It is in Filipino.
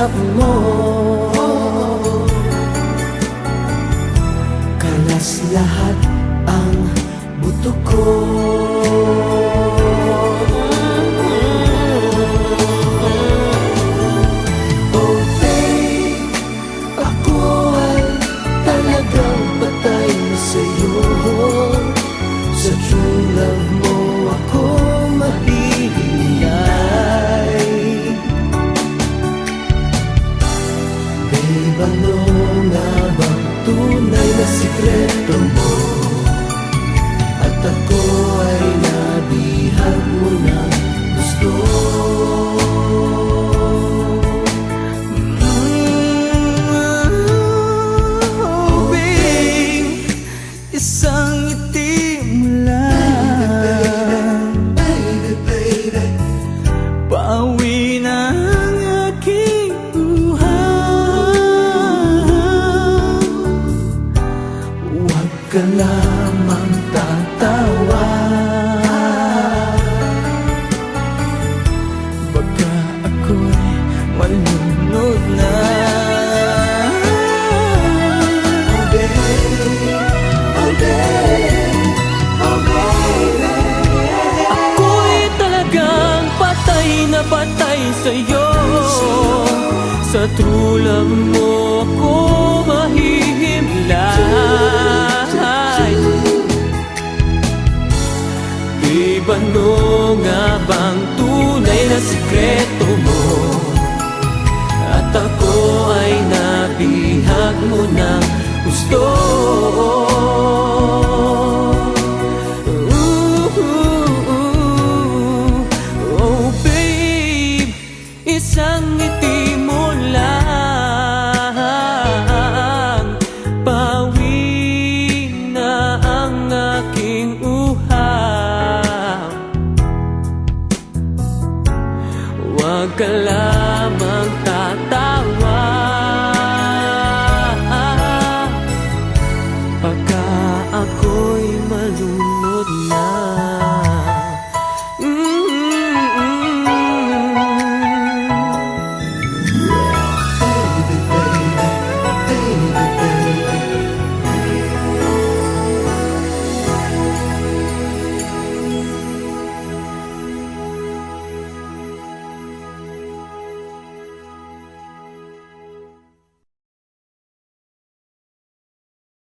sikap mo. Kalas lahat ang buto ko. Oh babe, ako ay talagang patay na sa'yo. Sa true love mo ako mahihilay. Babe, ano nga bang tunay na sikreto mo? At ako ay nabihag mo ng gusto. Oh babe, isang ngiti mo lang, pauwi na ang aking buhay. Huwag ka lamang tatawa, baka ako'y malunod na. oh babe, oh babe, oh baby. Ako'y talagang patay na patay sa'yo. Sa true love mo ako mahihimlay. Babe, ano nga bang tunay na sikreto mo? At ako ay nabihag mo ng gusto. Oh babe, isang ngiti mo lang, pawi na ang aking uhaw. Huwag ka lang